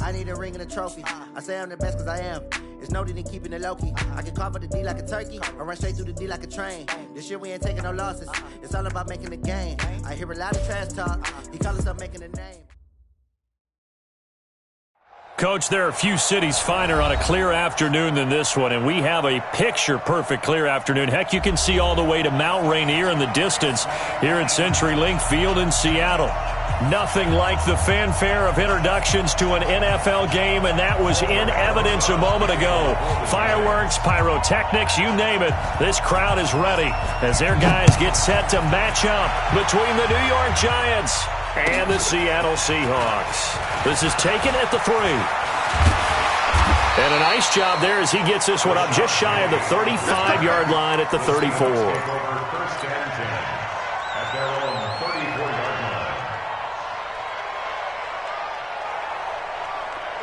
I need a ring and a trophy. I say I'm the best because I am. It's no need in keeping it low-key. I can carve for the D like a turkey, or run straight through the D like a train. This year we ain't taking no losses. It's all about making the game. I hear a lot of trash talk. He call himself making a name. Coach, there are a few cities finer on a clear afternoon than this one, and we have a picture-perfect clear afternoon. Heck, you can see all the way to Mount Rainier in the distance here at CenturyLink Field in Seattle. Nothing like the fanfare of introductions to an NFL game, and that was in evidence a moment ago. Fireworks, pyrotechnics, you name it. This crowd is ready as their guys get set to match up between the New York Giants and the Seattle Seahawks. This is taken at the 3. And a nice job there as he gets this one up just shy of the 35-yard line at the 34.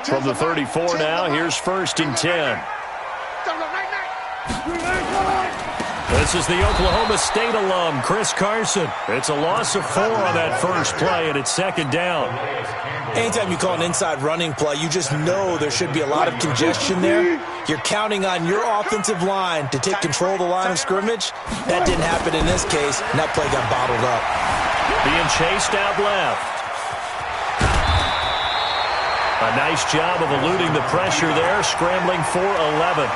From the 34 now, here's 1st and 10. This is the Oklahoma State alum, Chris Carson. It's a loss of 4 on that first play, and it's 2nd down. Anytime you call an inside running play, you just know there should be a lot of congestion there. You're counting on your offensive line to take control of the line of scrimmage. That didn't happen in this case, and that play got bottled up. Being chased out left. A nice job of eluding the pressure there, scrambling for 11.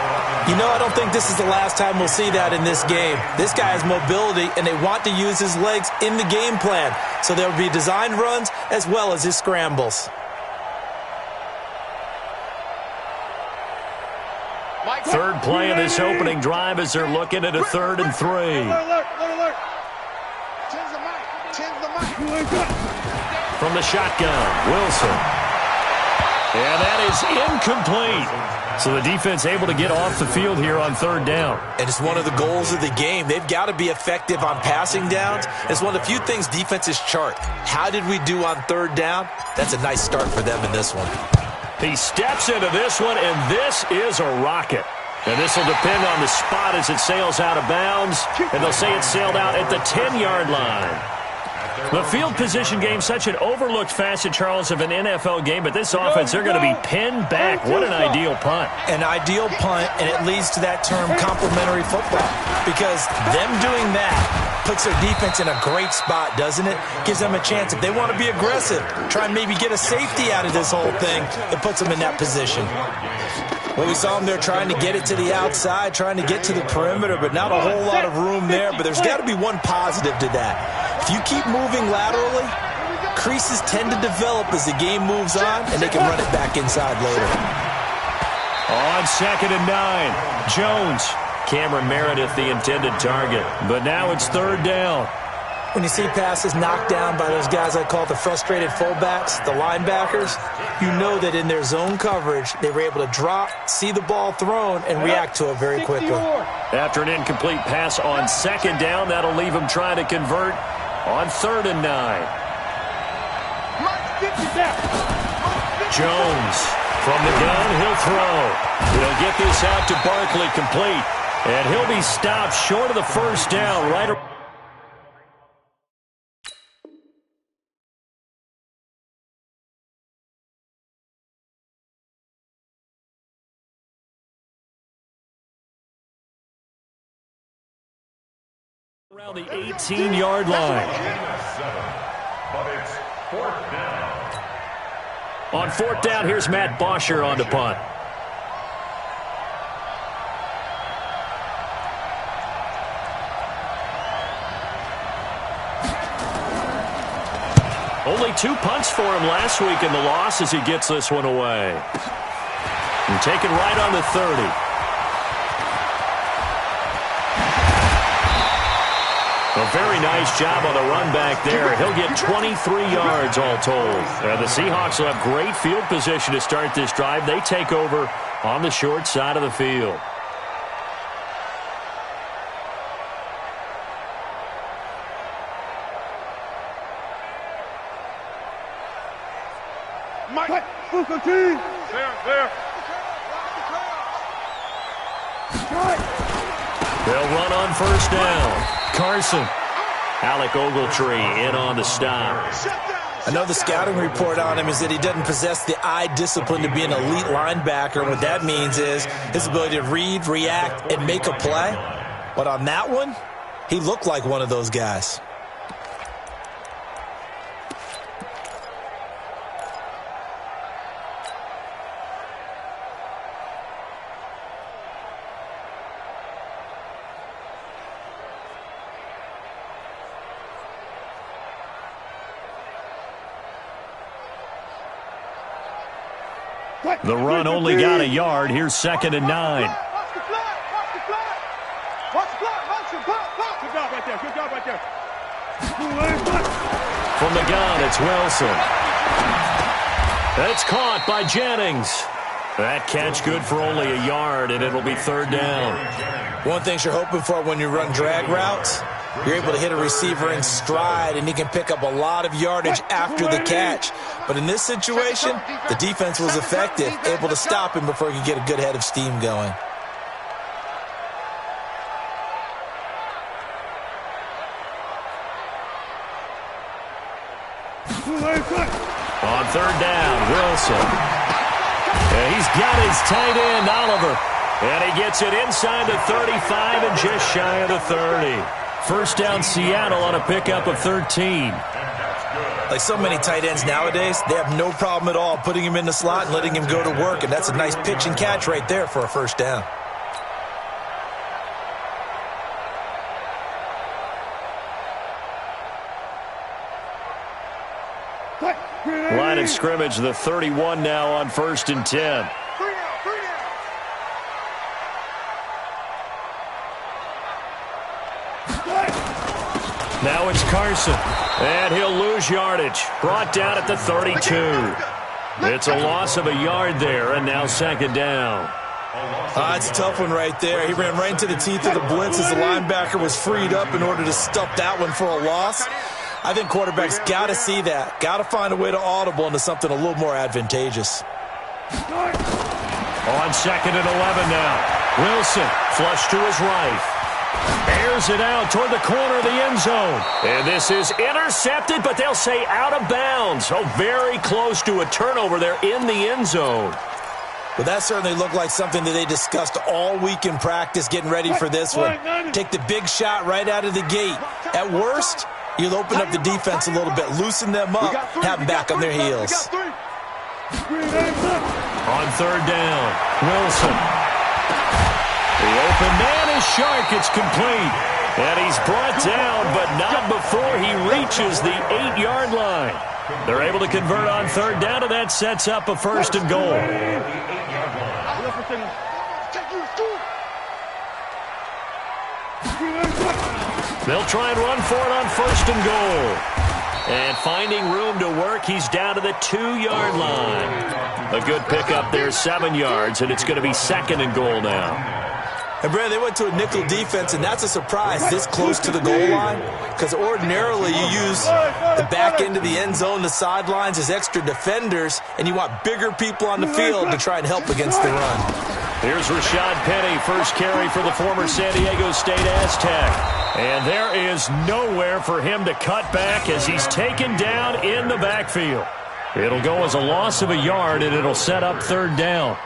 You know, I don't think this is the last time we'll see that in this game. This guy has mobility, and they want to use his legs in the game plan. So there will be designed runs as well as his scrambles. Third play of this opening drive as they're looking at a 3rd and 3. From the shotgun, Wilson. And that is incomplete. So the defense able to get off the field here on 3rd down. And it's one of the goals of the game. They've got to be effective on passing downs. It's one of the few things defenses chart. How did we do on 3rd down? That's a nice start for them in this one. He steps into this one, and this is a rocket. And this will depend on the spot as it sails out of bounds. And they'll say it sailed out at the 10-yard line. The field position game, such an overlooked facet, Charles, of an NFL game, but this offense, they're going to be pinned back. What an ideal punt. An ideal punt, and it leads to that term complementary football, because them doing that puts their defense in a great spot, doesn't it? Gives them a chance. If they want to be aggressive, try and maybe get a safety out of this whole thing, it puts them in that position. Well, we saw them there trying to get it to the outside, trying to get to the perimeter, but not a whole lot of room there. But there's got to be one positive to that. If you keep moving laterally, creases tend to develop as the game moves on, and they can run it back inside later. On 2nd and 9, Jones. Cameron Meredith the intended target, but now it's 3rd down. When you see passes knocked down by those guys I call the frustrated fullbacks, the linebackers, you know that in their zone coverage, they were able to drop, see the ball thrown, and react to it very quickly. After an incomplete pass on 2nd down, that'll leave him trying to convert on 3rd and 9. Jones from the gun, he'll throw. He'll get this out to Barkley complete, and he'll be stopped short of the 1st down right around. Around the 18-yard line. But it's 4th down. On 4th down, here's Matt Bosher on the punt. Only 2 punts for him last week in the loss as he gets this one away. And taken right on the 30. A very nice job on the run back there. He'll get 23 yards all told. The Seahawks will have great field position to start this drive. They take over on the short side of the field. Mike, there. They'll run on 1st down. Carson. Alec Ogletree in on the stop. I know the scouting report on him is that he doesn't possess the eye discipline to be an elite linebacker. And what that means is his ability to read, react, and make a play. But on that one, he looked like one of those guys. The run only got a yard. Here's 2nd and 9. Watch the flat. Watch the flat. Good job right there. From the gun, it's Wilson. It's caught by Jennings. That catch good for only a yard, and it'll be 3rd down. One thing you're hoping for when you run drag routes, you're able to hit a receiver in stride, and he can pick up a lot of yardage after the catch. But in this situation, the defense was effective, able to stop him before he could get a good head of steam going. On 3rd down, Wilson. And he's got his tight end, Oliver. And he gets it inside the 35 and just shy of the 30. 1st down, Seattle on a pickup of 13. Like so many tight ends nowadays, they have no problem at all putting him in the slot and letting him go to work. And that's a nice pitch and catch right there for a 1st down. Line of scrimmage, the 31 now on 1st and 10. Now it's Carson, and he'll lose yardage. Brought down at the 32. It's a loss of a yard there, and now 2nd down. It's a tough one right there. He ran right into the teeth of the blitz as the linebacker was freed up in order to stuff that one for a loss. I think quarterbacks got to see that. Got to find a way to audible into something a little more advantageous. On 2nd and 11 now. Wilson, flush to his right. Airs it out toward the corner of the end zone. And this is intercepted, but they'll say out of bounds. Oh, very close to a turnover there in the end zone. Well, that certainly looked like something that they discussed all week in practice, getting ready for this one. Take the big shot right out of the gate. At worst, you'll open up the defense a little bit, loosen them up, have them back on their heels. On 3rd down, Wilson. The open man is Shark. It's complete. And he's brought down, but not before he reaches the 8-yard line. They're able to convert on 3rd down, and that sets up a 1st and goal. They'll try and run for it on 1st and goal. And finding room to work, he's down to the 2-yard line. A good pickup there, 7 yards, and it's going to be 2nd and goal now. And, Brad, they went to a nickel defense, and that's a surprise this close to the goal line, because ordinarily you use the back end of the end zone, the sidelines as extra defenders, and you want bigger people on the field to try and help against the run. Here's Rashad Penny, first carry for the former San Diego State Aztec. And there is nowhere for him to cut back as he's taken down in the backfield. It'll go as a loss of a yard, and it'll set up 3rd down.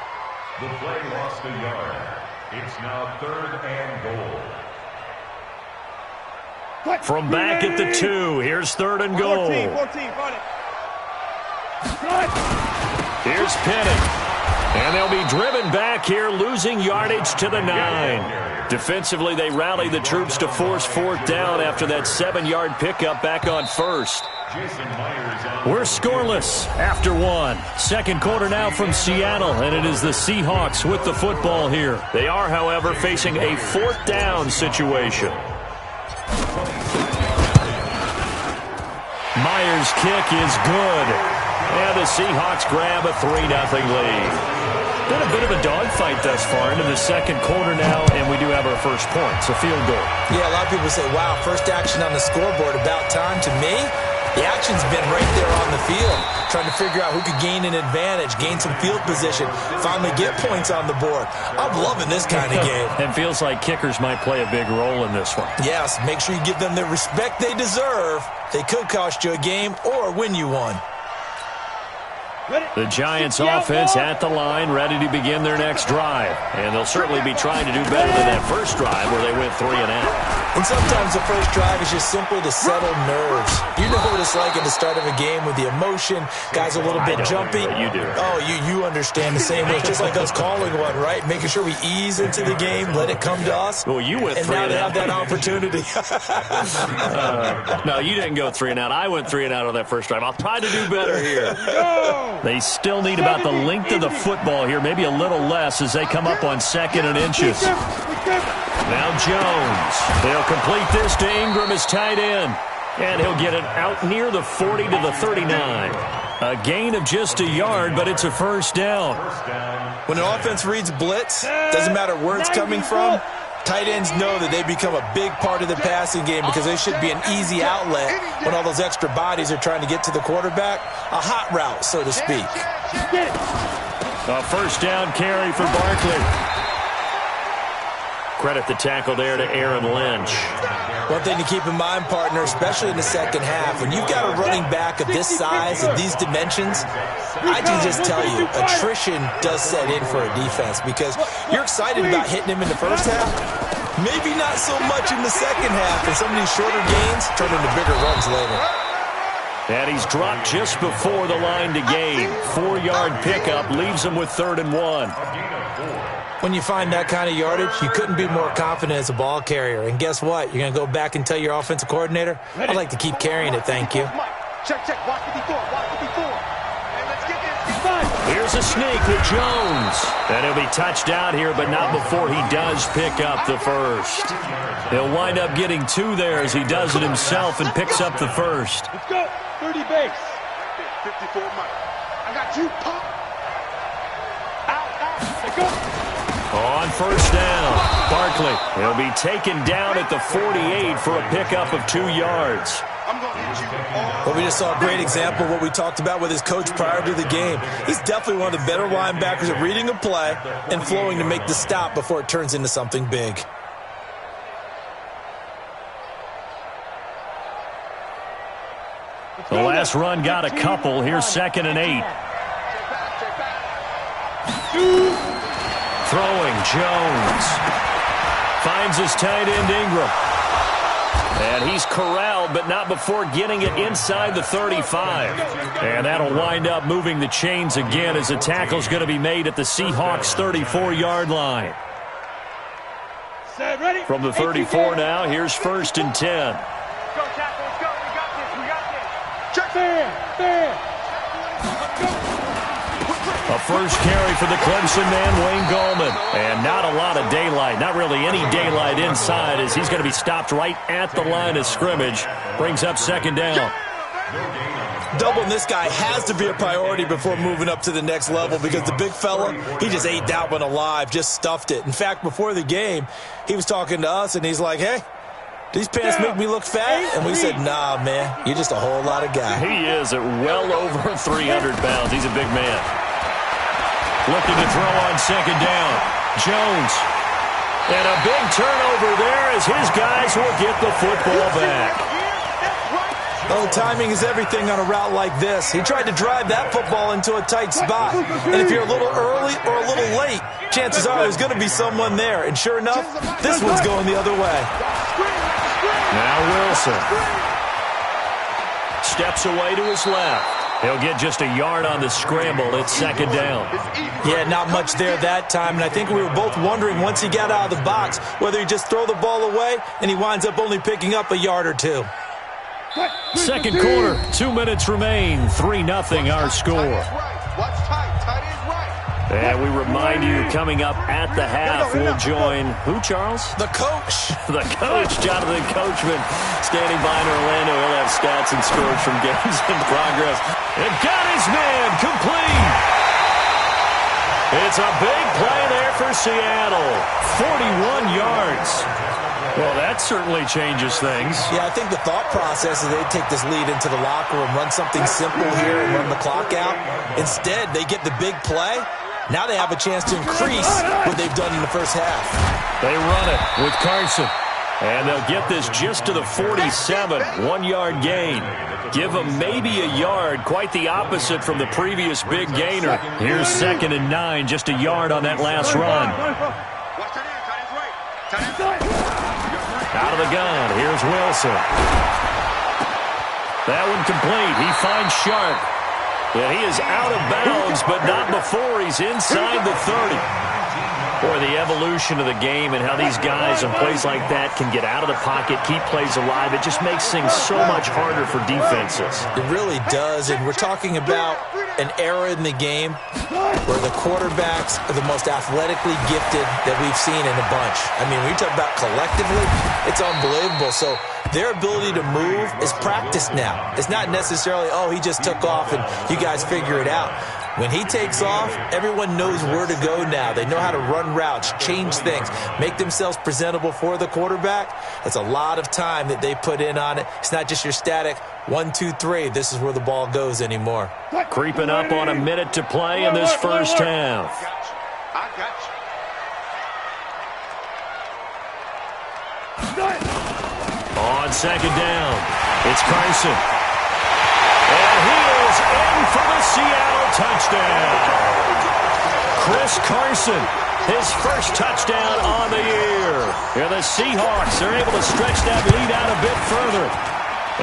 The play lost a yard. It's now 3rd and goal. From back at the 2, here's 3rd and goal. 14, Here's Penny. And they'll be driven back here, losing yardage to the 9. Defensively, they rally the troops to force 4th down after that 7-yard pickup back on 1st. We're scoreless after 1. 2nd quarter now from Seattle, and it is the Seahawks with the football here. They are, however, facing a 4th down situation. Myers' kick is good. And the Seahawks grab a 3-0 lead. Been a bit of a dogfight thus far into the 2nd quarter now, and we do have our first point. It's a field goal. Yeah, a lot of people say, wow, first action on the scoreboard, about time. To me, The action's been right there on the field, trying to figure out who could gain an advantage, gain some field position, finally get points on the board. I'm loving this kind of game. It feels like kickers might play a big role in this one. Yes, make sure you give them the respect they deserve. They could cost you a game or win you one. The Giants offense at the line, ready to begin their next drive. And they'll certainly be trying to do better than that first drive where they went 3 and out. And sometimes the first drive is just simple to settle nerves. You know what it's like at the start of a game with the emotion. Guys a little bit jumpy. You do. Oh, you understand the same way. It's just like us calling one, right? Making sure we ease into the game, let it come to us. Well, you went 3 and out. And now they have that opportunity. No, you didn't go 3 and out. I went 3 and out on that first drive. I'll try to do better here. They still need about the length of the football here, maybe a little less as they come up on 2nd and inches. Now Jones. They'll complete this to Ingram as tight end. And he'll get it out near the 40 to the 39. A gain of just a yard, but it's a first down. When an offense reads blitz, doesn't matter where it's coming from, tight ends know that they become a big part of the passing game because they should be an easy outlet when all those extra bodies are trying to get to the quarterback. A hot route, so to speak. A first down carry for Barkley. Credit the tackle there to Aaron Lynch. One thing to keep in mind, partner, especially in the second half, when you've got a running back of this size and these dimensions, I can just tell you, attrition does set in for a defense because you're excited about hitting him in the first half. Maybe not so much in the second half, and some of these shorter gains turn into bigger runs later. And he's dropped just before the line to gain. 4-yard pickup leaves him with 3rd and 1. When you find that kind of yardage, you couldn't be more confident as a ball carrier. And guess what? You're going to go back and tell your offensive coordinator, I'd like to keep carrying it, thank you. Check. Watch the before. And let's get this. Here's a sneak with Jones. And he'll be touched out here, but not before he does pick up the first. He'll wind up getting 2 there as he does it himself and picks up the first. Let's go. 30 base. 54 Mike. I got you, pop. Out. Let's go. On first down, Barkley. He'll be taken down at the 48 for a pickup of 2 yards. Well, we just saw a great example of what we talked about with his coach prior to the game. He's definitely one of the better linebackers at reading a play and flowing to make the stop before it turns into something big. The last run got a couple. Here's 2nd and 8. Throwing, Jones. Finds his tight end, Ingram. And he's corralled, but not before getting it inside the 35. And that'll wind up moving the chains again as the tackle's going to be made at the Seahawks' 34-yard line. From the 34 now, here's 1st and 10. Let's go, tackle. Let's go. We got this. Check. Fair. A first carry for the Clemson man, Wayne Gallman. And not a lot of daylight, not really any daylight inside as he's going to be stopped right at the line of scrimmage. Brings up 2nd down. Doubling this guy has to be a priority before moving up to the next level because the big fella, he just ate that one alive, just stuffed it. In fact, before the game, he was talking to us, and he's like, hey, these pants make me look fat? And we said, nah, man, you're just a whole lot of guy. He is at well over 300 pounds. He's a big man. Looking to throw on 2nd down. Jones. And a big turnover there as his guys will get the football back. Oh, timing is everything on a route like this. He tried to drive that football into a tight spot. And if you're a little early or a little late, chances are there's going to be someone there. And sure enough, this one's going the other way. Now Wilson. Steps away to his left. He'll get just a yard on the scramble. It's 2nd down. Yeah, not much there that time. And I think we were both wondering once he got out of the box whether he just throw the ball away and he winds up only picking up a yard or 2. Second quarter, 2 minutes remain. 3-0 our score. And we remind you, coming up at the half, we'll join who, Charles? The coach. The coach, Jonathan Coachman, standing by in Orlando. He'll have stats and scores from games in progress. And got his man complete. It's a big play there for Seattle. 41 yards. Well, that certainly changes things. Yeah, I think the thought process is they take this lead into the locker room, run something simple here and run the clock out. Instead, they get the big play. Now they have a chance to increase what they've done in the first half. They run it with Carson. And they'll get this just to the 47, 1-yard gain. Give them maybe a yard, quite the opposite from the previous big gainer. Here's 2nd and 9, just a yard on that last run. Out of the gun, here's Wilson. That one complete. He finds Sharp. And he is out of bounds, but not before he's inside the 30. Boy, the evolution of the game and how these guys on plays like that can get out of the pocket, keep plays alive, it just makes things so much harder for defenses. It really does, and we're talking about an era in the game where the quarterbacks are the most athletically gifted that we've seen in a bunch. I mean, when you talk about collectively, it's unbelievable. So their ability to move is practiced now. It's not necessarily, oh, he just took off and you guys figure it out. When he takes off, everyone knows where to go now. They know how to run routes, change things, make themselves presentable for the quarterback. That's a lot of time that they put in on it. It's not just your static 1, 2, 3. This is where the ball goes anymore. Creeping up on a minute to play in this first half. I got you. On 2nd down, it's Carson. And he is in for the Seattle touchdown. Chris Carson, his first touchdown on the year. And the Seahawks are able to stretch that lead out a bit further.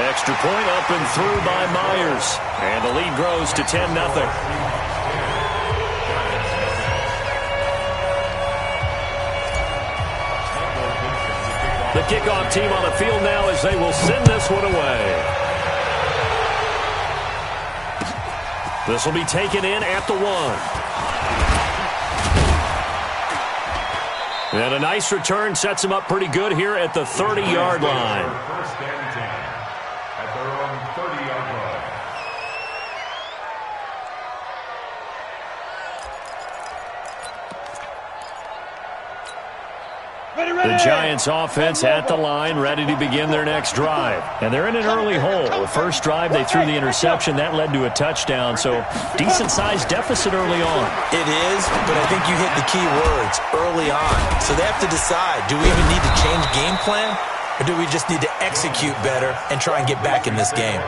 Extra point up and through by Myers. And the lead grows to 10-0. The kickoff team on the field now as they will send this one away. This will be taken in at the 1. And a nice return sets him up pretty good here at the 30-yard line. First and 10 at their own 30-yard line. The Giants offense at the line, ready to begin their next drive. And they're in an early hole. The first drive, they threw the interception. That led to a touchdown, so decent-sized deficit early on. It is, but I think you hit the key words, early on. So they have to decide, do we even need to change game plan? Or do we just need to execute better and try and get back in this game?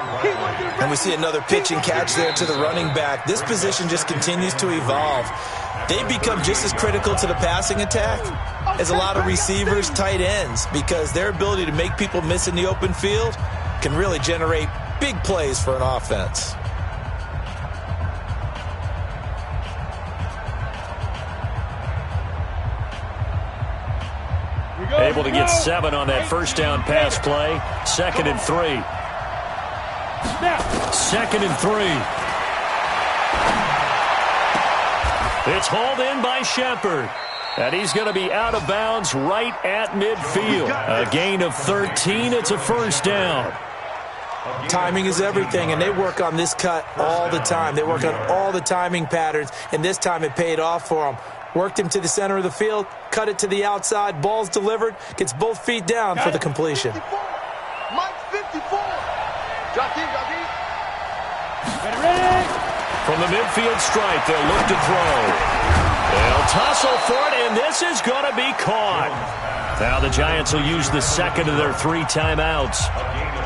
And we see another pitch and catch there to the running back. This position just continues to evolve. They become just as critical to the passing attack as a lot of receivers, tight ends, because their ability to make people miss in the open field can really generate big plays for an offense. Able to get 7 on that first down pass play. 2nd and 3. 2nd and 3. It's hauled in by Shepard. And he's going to be out of bounds right at midfield. A gain of 13. It's a first down. Timing is everything, and they work on this cut all the time. They work on all the timing patterns, and this time it paid off for them. Worked him to the center of the field, cut it to the outside, ball's delivered, gets both feet down for the completion. Mike 54. Jockey. From the midfield stripe, they'll look to throw. They'll tussle for it, and this is going to be caught. Now the Giants will use the second of their 3 timeouts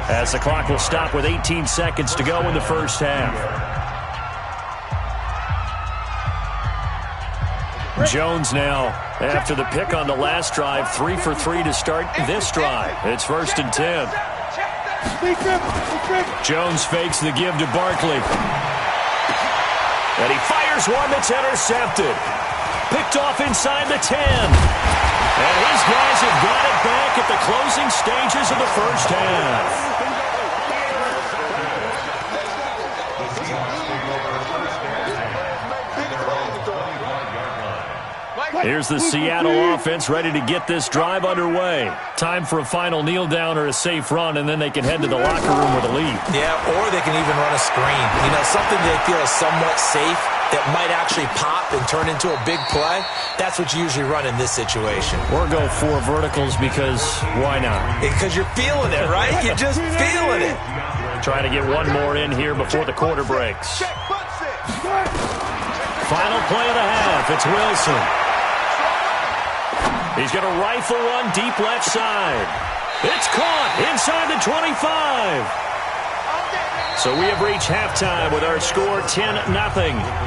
as the clock will stop with 18 seconds to go in the first half. Jones now, after the pick on the last drive, 3 for 3 to start this drive. It's 1st and 10. Jones fakes the give to Barkley. And he fires one that's intercepted. Picked off inside the 10. And his guys have got it back at the closing stages of the first half. Here's the Seattle offense ready to get this drive underway. Time for a final kneel down or a safe run, and then they can head to the locker room with a lead. Yeah, or they can even run a screen. You know, something they feel is somewhat safe that might actually pop and turn into a big play, that's what you usually run in this situation. Or go 4 verticals because why not? Because you're feeling it, right? You're just feeling it. Trying to get one more in here before the quarter breaks. Final play of the half. It's Wilson. He's going to rifle one deep left side. It's caught inside the 25. So we have reached halftime with our score 10-0.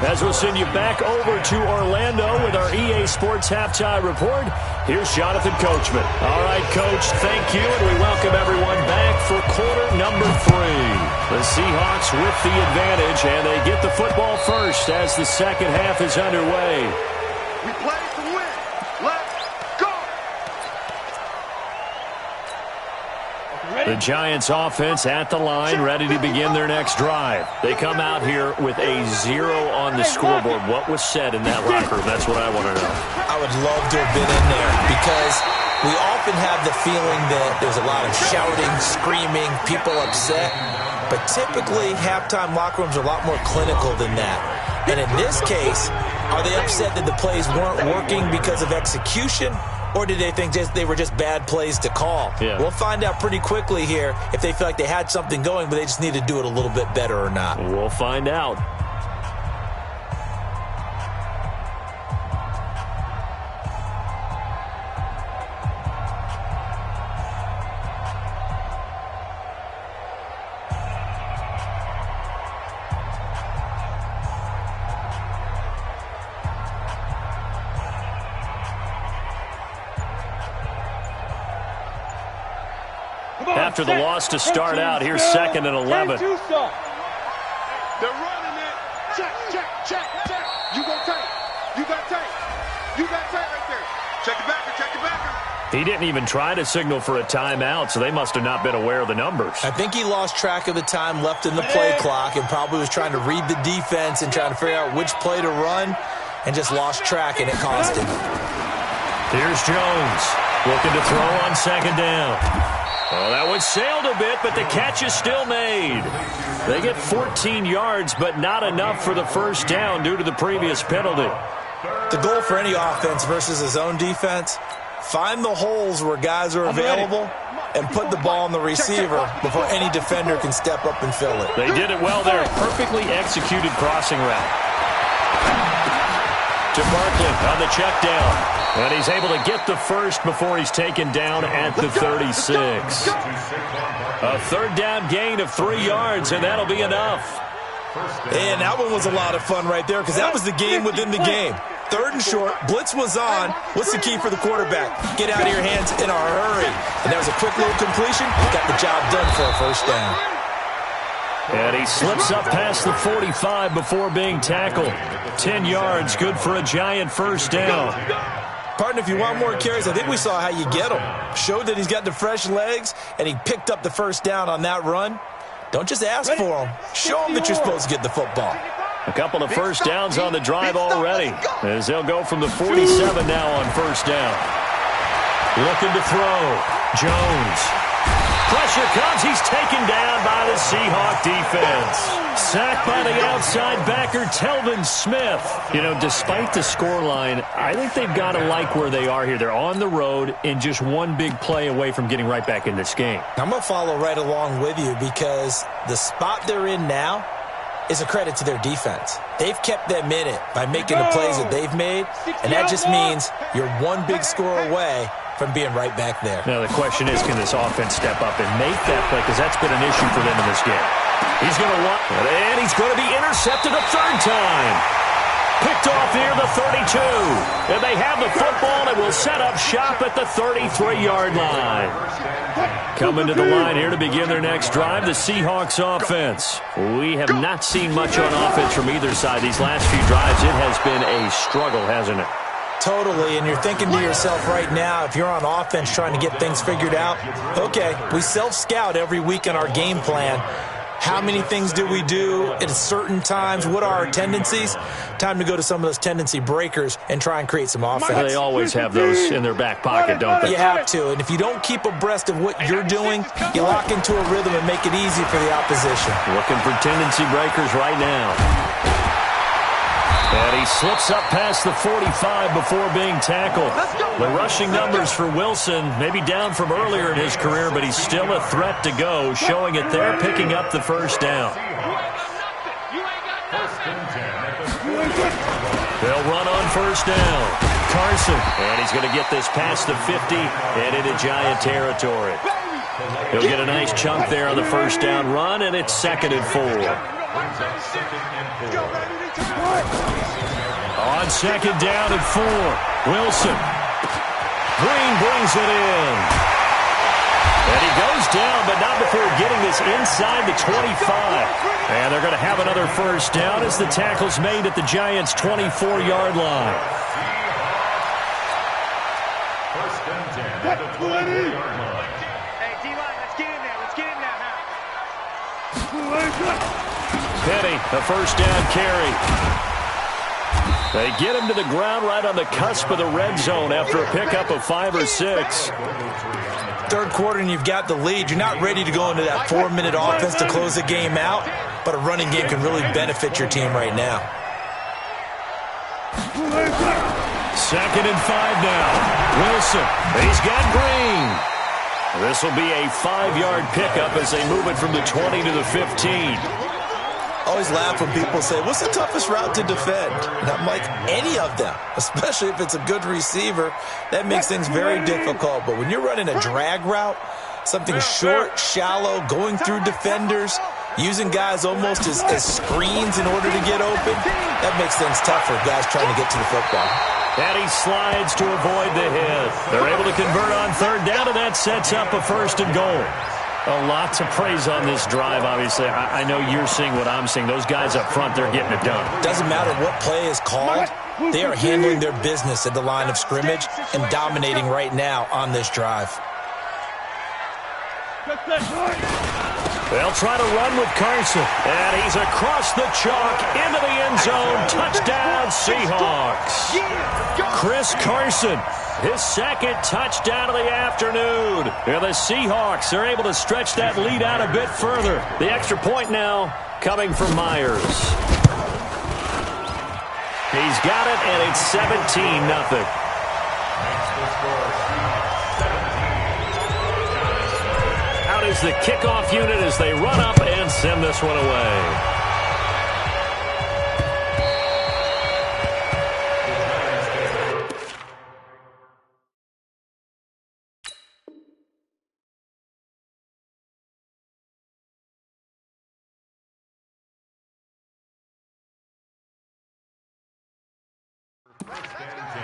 As we'll send you back over to Orlando with our EA Sports Halftime Report, here's Jonathan Coachman. All right, Coach, thank you, and we welcome everyone back for quarter number 3. The Seahawks with the advantage, and they get the football first as the second half is underway. We play to win. Let's go. The Giants offense at the line, ready to begin their next drive. They come out here with a 0 on the scoreboard. What was said in that locker room? That's what I want to know. I would love to have been in there because we often have the feeling that there's a lot of shouting, screaming, people upset. But typically, halftime locker rooms are a lot more clinical than that. And in this case, are they upset that the plays weren't working because of execution? Or did they think they were just bad plays to call? Yeah. We'll find out pretty quickly here if they feel like they had something going, but they just need to do it a little bit better or not. We'll find out. After the loss to start out, here's 2nd and 11. They're running it. Check. You go tight. You got tight. You got tight right there. Check it back. He didn't even try to signal for a timeout, so they must have not been aware of the numbers. I think he lost track of the time left in the play clock and probably was trying to read the defense and trying to figure out which play to run and just lost track, and it cost him. Here's Jones looking to throw on 2nd down. Well, that one sailed a bit, but the catch is still made. They get 14 yards, but not enough for the first down due to the previous penalty. The goal for any offense versus his own defense, find the holes where guys are available and put the ball on the receiver before any defender can step up and fill it. They did it well there. Perfectly executed crossing route. To Barkley on the check down. And he's able to get the first before he's taken down at the 36. A 3rd down gain of 3 yards, and that'll be enough. And that one was a lot of fun right there because that was the game within the game. 3rd and short, blitz was on. What's the key for the quarterback? Get out of your hands in a hurry. And that was a quick little completion. Got the job done for a first down. And he slips up past the 45 before being tackled. 10 yards, good for a Giant first down. Partner, if you want more carries, I think we saw how you get them. Showed that he's got the fresh legs, and he picked up the first down on that run. Don't just ask for him. Show him that you're supposed to get the football. A couple of first downs on the drive already, as they'll go from the 47 now on first down. Looking to throw. Jones. Pressure comes. He's taken down by the Seahawk defense. Sacked by the outside backer, Telvin Smith. You know, despite the scoreline, I think they've got to like where they are here. They're on the road and just one big play away from getting right back in this game. I'm going to follow right along with you because the spot they're in now is a credit to their defense. They've kept them in it by making the plays that they've made, and that just means you're one big score away from being right back there. Now, the question is, can this offense step up and make that play? Because that's been an issue for them in this game. He's going to want, and he's going to be intercepted a 3rd time. Picked off near the 32. And they have the football and will set up shop at the 33-yard line. Coming to the line here to begin their next drive, the Seahawks offense. We have not seen much on offense from either side. These last few drives, it has been a struggle, hasn't it? Totally, and you're thinking to yourself right now, if you're on offense trying to get things figured out, okay, we self-scout every week in our game plan. How many things do we do at certain times? What are our tendencies? Time to go to some of those tendency breakers and try and create some offense. They always have those in their back pocket, don't they? You have to, and if you don't keep abreast of what you're doing, you lock into a rhythm and make it easy for the opposition. Looking for tendency breakers right now. And he slips up past the 45 before being tackled. The rushing numbers for Wilson, maybe down from earlier in his career, but he's still a threat to go, showing it there, picking up the first down. They'll run on first down. Carson, and he's going to get this past the 50 and into Giant territory. He'll get a nice chunk there on the first down run, and it's 2nd and 4. On 2nd down and 4, Wilson. Green brings it in. And he goes down, but not before getting this inside the 25. And they're going to have another first down as the tackle's made at the Giants' 24-yard line. First and 10 at the 24-yard line. Hey, D-line, let's get in there. Let's get in there, huh? Penny, a first down carry. They get him to the ground right on the cusp of the red zone after a pickup of 5 or 6. Third quarter and you've got the lead. You're not ready to go into that 4-minute offense to close the game out, but a running game can really benefit your team right now. 2nd and 5 now. Wilson, he's got Green. This will be a 5-yard pickup as they move it from the 20 to the 15. Always laugh when people say, what's the toughest route to defend? And I'm like, any of them, especially if it's a good receiver. That makes things very difficult. But when you're running a drag route, something short, shallow, going through defenders, using guys almost as screens in order to get open, that makes things tough for guys trying to get to the football. And he slides to avoid the hit. They're able to convert on 3rd down, and that sets up a 1st and goal. A lot to praise on this drive, obviously. I know you're seeing what I'm seeing. Those guys up front, they're getting it done. Doesn't matter what play is called. They are handling their business at the line of scrimmage and dominating right now on this drive. They'll try to run with Carson. And he's across the chalk into the end zone. Touchdown, Seahawks. Chris Carson, his 2nd touchdown of the afternoon. And the Seahawks are able to stretch that lead out a bit further. The extra point now coming from Myers. He's got it, and it's 17-0. Out is the kickoff unit as they run up and send this one away. First and 10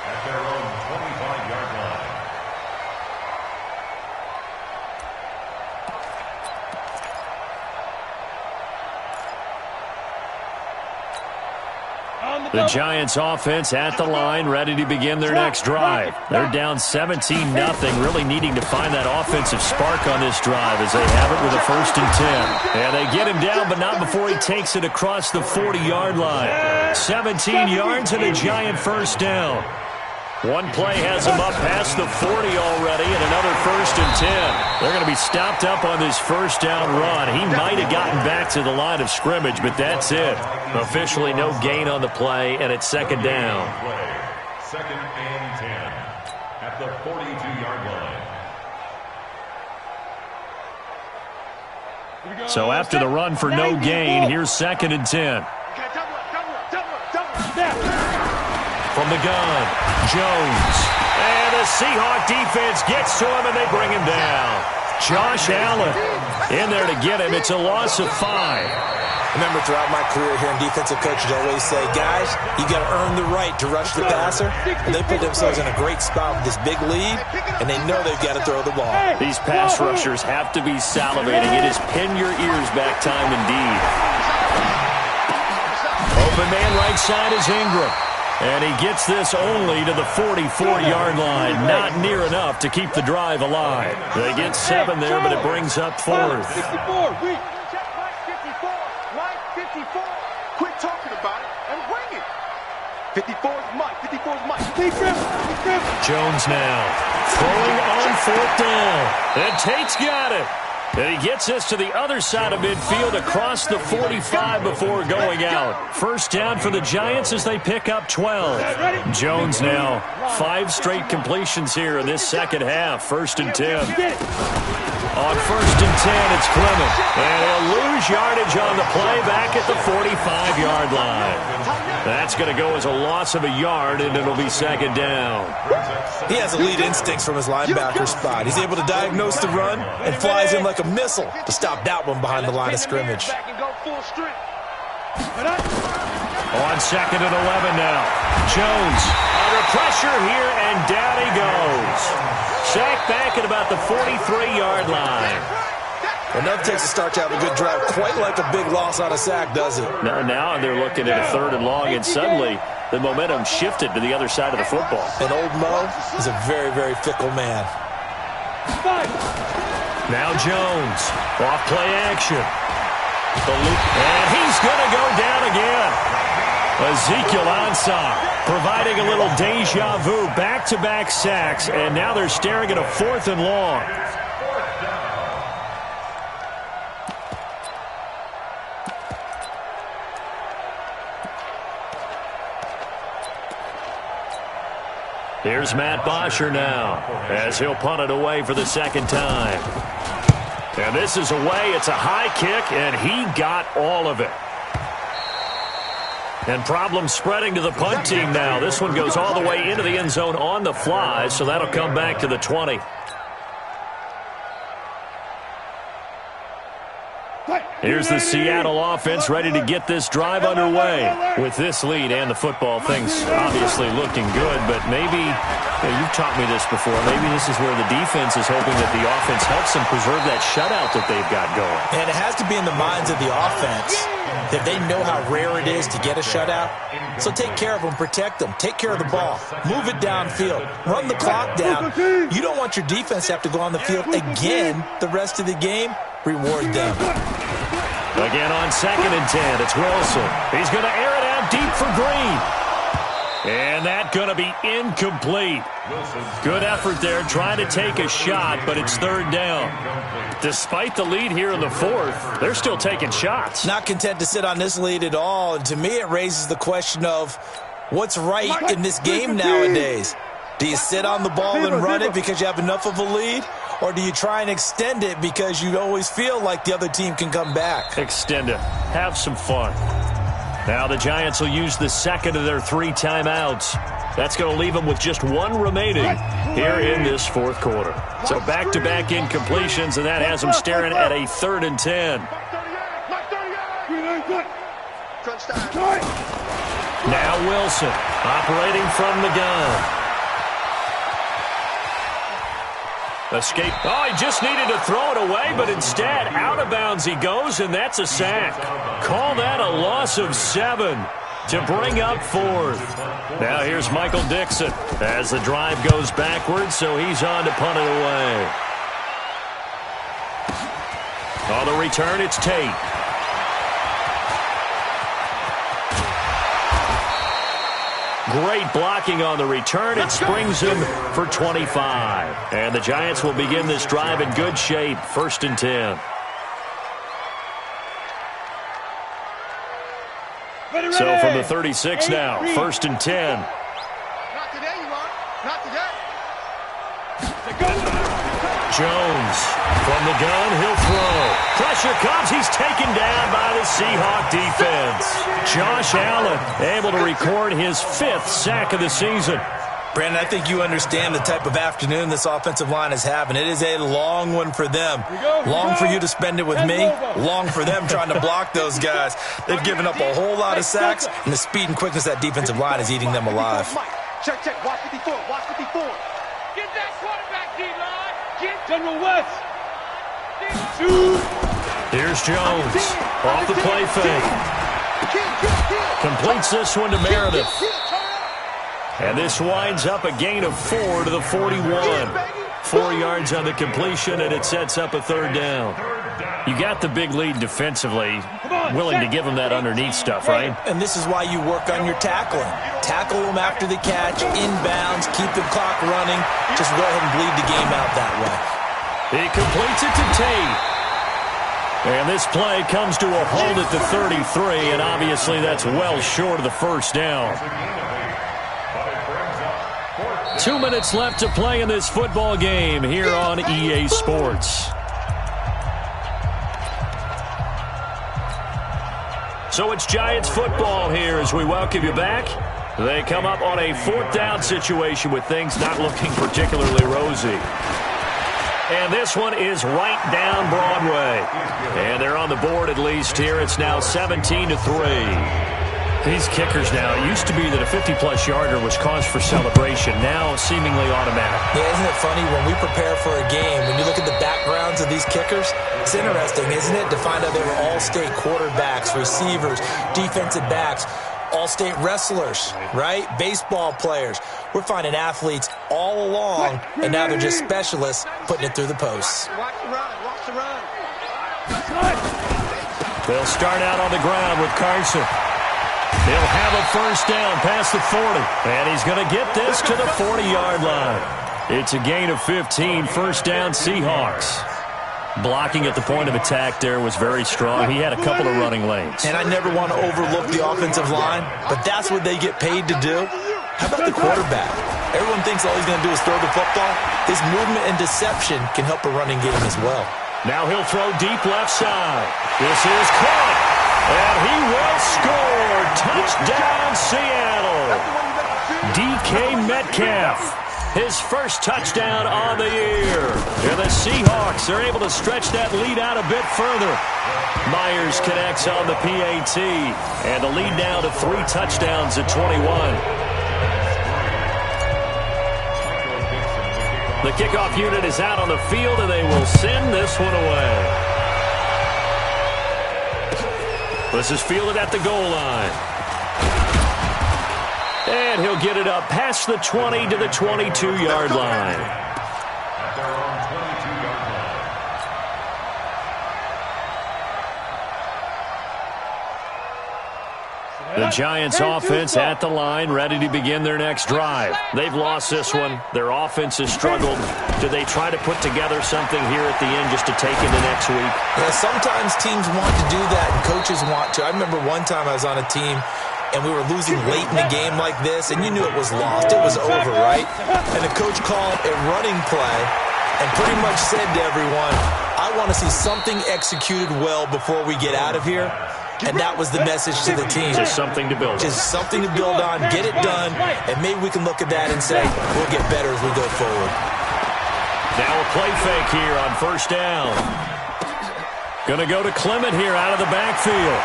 at their own 25-yard line. The Giants offense at the line, ready to begin their next drive. They're down 17-0, really needing to find that offensive spark on this drive as they have it with a 1st and 10. And they get him down, but not before he takes it across the 40-yard line. 17 yards and a Giant first down. One play has him up past the 40 already, and another 1st and 10. They're going to be stopped up on this first down run. He might have gotten back to the line of scrimmage, but that's it. Officially no gain on the play, and it's 2nd down. 2nd and 10 at the 42-yard line. So after the run for no gain, here's 2nd and 10. From the gun, Jones. And the Seahawk defense gets to him, and they bring him down. Josh Allen in there to get him. It's a loss of 5. Remember, throughout my career here in defensive coaches always say, guys, you got to earn the right to rush the passer. And they put themselves in a great spot with this big lead, and they know they've got to throw the ball. These pass rushers have to be salivating. It is pin your ears back time indeed. Open man right side is Ingram. And he gets this only to the 44-yard line. Not near enough to keep the drive alive. They get 7 there, but it brings up 4th. 54, Line 54. Quit talking about it and bring it. 54 is Mike. 54 is Mike. Jones now throwing on 4th down. And Tate's got it. And he gets this to the other side of midfield across the 45 before going out. First down for the Giants as they pick up 12. Jones now 5 straight completions here in this second half. 1st and 10. On 1st and 10, it's Clement. And he'll lose yardage on the play back at the 45-yard line. That's going to go as a loss of a yard, and it'll be 2nd down. He has elite instincts from his linebacker spot. He's able to diagnose the run and flies in like a missile to stop that one behind the line of scrimmage. On 2nd and 11 now. Jones under pressure here, and down he goes. Sacked back at about the 43-yard line. Well, nothing takes a start to have a good drive quite like a big loss on a sack, does it? Now they're looking at a 3rd and long, and suddenly the momentum shifted to the other side of the football. And old Mo is a very, very fickle man. Now Jones, off play action. And he's going to go down again. Ezekiel Ansah providing a little deja vu, back-to-back sacks, and now they're staring at a 4th and long. Here's Matt Bosher now as he'll punt it away for the 2nd time. And this is away. It's a high kick, and he got all of it. And problems spreading to the punt team now. This one goes all the way into the end zone on the fly, so that'll come back to the 20. Here's the Seattle offense ready to get this drive underway. With this lead and the football, things obviously looking good, but maybe, you've taught me this before, maybe this is where the defense is hoping that the offense helps them preserve that shutout that they've got going. And it has to be in the minds of the offense that they know how rare it is to get a shutout. So take care of them, protect them, take care of the ball, move it downfield, run the clock down. You don't want your defense to have to go on the field again the rest of the game. Reward them. Again on 2nd and 10, it's Wilson. He's going to air it out deep for Green. And that's going to be incomplete. Good effort there trying to take a shot, but it's 3rd down. Despite the lead here in the 4th, they're still taking shots. Not content to sit on this lead at all, and to me it raises the question of what's right in this game nowadays. Do you sit on the ball and run it because you have enough of a lead? Or do you try and extend it because you always feel like the other team can come back? Extend it. Have some fun. Now the Giants will use the 2nd of their 3 timeouts. That's going to leave them with just 1 remaining here in this 4th quarter. So back-to-back incompletions, and that has them staring at a 3rd and 10. Now Wilson operating from the gun. Escape. Oh, he just needed to throw it away, but instead, out of bounds he goes, and that's a sack. Call that a loss of 7 to bring up 4th. Now here's Michael Dixon as the drive goes backwards, so he's on to punt it away. On the return, it's Tate. Great blocking on the return. It springs him for 25. And the Giants will begin this drive in good shape. 1st and 10. So from the 36 now, 1st and 10. Not today, you are. Not today. Jones from the gun, he'll throw. Pressure comes, he's taken down by the Seahawk defense. Josh Allen able to record his 5th sack of the season. Brandon, I think you understand the type of afternoon this offensive line is having. It is a long one for them. Long for you to spend it with me. Long for them trying to block those guys. They've given up a whole lot of sacks, and the speed and quickness of that defensive line is eating them alive. Check, check. Watch 54. Watch 54. Get that quarterback, D-line. Get General West. Here's Jones. Off the play fake. Completes this one to Meredith. And this winds up a gain of 4 to the 41. 4 yards on the completion, and it sets up a 3rd down. You got the big lead defensively, willing to give them that underneath stuff, right? And this is why you work on your tackling. Tackle them after the catch, inbounds, keep the clock running. Just go ahead and bleed the game out that way. He completes it to Tate. And this play comes to a halt at the 33, and obviously that's well short of the first down. 2 minutes left to play in this football game here on EA Sports. So it's Giants football here as we welcome you back. They come up on a 4th down situation with things not looking particularly rosy. And this one is right down Broadway. And they're on the board at least here. It's now 17-3. These kickers now, it used to be that a 50-plus yarder was cause for celebration. Now seemingly automatic. Yeah, isn't it funny when we prepare for a game, when you look at the backgrounds of these kickers, it's interesting, isn't it, to find out they were all-state quarterbacks, receivers, defensive backs, all-state wrestlers, right? Baseball players. We're finding athletes all along, and now they're just specialists putting it through the posts. Watch the run. Watch the run. They'll start out on the ground with Carson. He'll have a first down past the 40, and he's going to get this to the 40-yard line. It's a gain of 15, first down Seahawks. Blocking at the point of attack there was very strong. He had a couple of running lanes. And I never want to overlook the offensive line, but that's what they get paid to do. How about the quarterback? Everyone thinks all he's going to do is throw the football. His movement and deception can help a running game as well. Now he'll throw deep left side. This is caught, and he will score. Touchdown, Seattle. DK Metcalf. His first touchdown on the year. And the Seahawks are able to stretch that lead out a bit further. Myers connects on the PAT. And the lead now to 3 touchdowns at 21. The kickoff unit is out on the field, and they will send this one away. This is fielded at the goal line. And he'll get it up past the 20 to the 22-yard line. At their own 22-yard line. The Giants offense at the line, ready to begin their next drive. They've lost this one. Their offense has struggled. Do they try to put together something here at the end just to take into next week? Yeah, sometimes teams want to do that, and coaches want to. I remember one time I was on a team, and we were losing late in a game like this, and you knew it was lost. It was over, right? And the coach called a running play and pretty much said to everyone, I want to see something executed well before we get out of here. And that was the message to the team. Just something to build on. Just something to build on, get it done, and maybe we can look at that and say, we'll get better as we go forward. Now a play fake here on first down. Going to go to Clement here out of the backfield.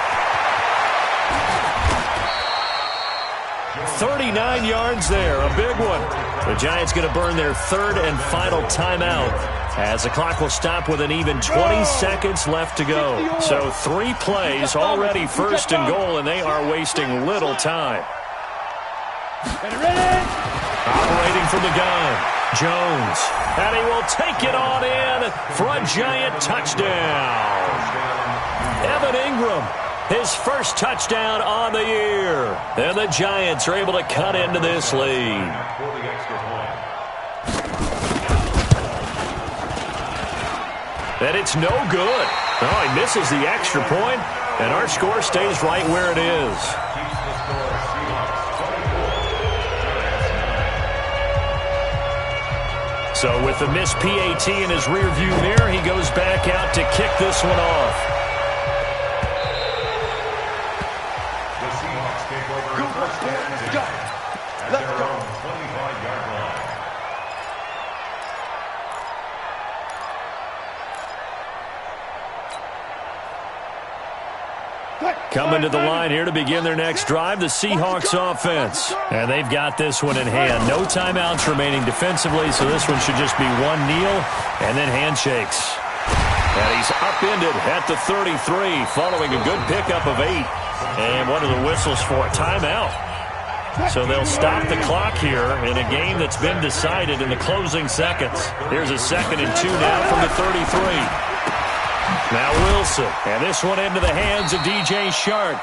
39 yards there, a big one. The Giants going to burn their 3rd and final timeout as the clock will stop with an even 20 seconds left to go. So 3 plays already first and goal, and they are wasting little time. Operating from the gun, Jones. And he will take it on in for a Giant touchdown. Evan Ingram. His first touchdown on the year. And the Giants are able to cut into this lead. For the extra point. And it's no good. Oh, he misses the extra point, and our score stays right where it is. Keeps the score Seahawks 24. So with the missed PAT in his rearview mirror, he goes back out to kick this one off. Let's go. 25-yard line. Coming to the line here to begin their next drive, the Seahawks offense. And they've got this one in hand. No timeouts remaining defensively, so this one should just be one kneel and then handshakes. And he's upended at the 33 following a good pickup of 8. And what are the whistles for? Timeout. So they'll stop the clock here in a game that's been decided in the closing seconds. Here's a 2nd and 2 now from the 33. Now Wilson, and this one into the hands of DJ Shark.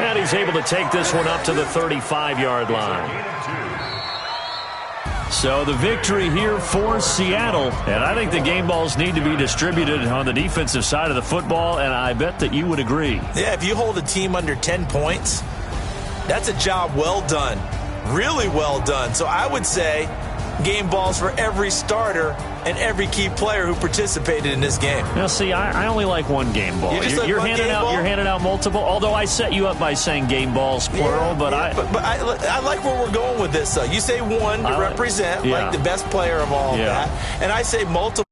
And he's able to take this one up to the 35-yard line. So the victory here for Seattle. And I think the game balls need to be distributed on the defensive side of the football, and I bet that you would agree. Yeah, if you hold a team under 10 points, that's a job well done. Really well done. So I would say game balls for every starter and every key player who participated in this game. Now, see, I only like one game ball. You're handing out multiple, although I set you up by saying game balls, plural. But I like where we're going with this. You say one to represent, like the best player of all that. And I say multiple.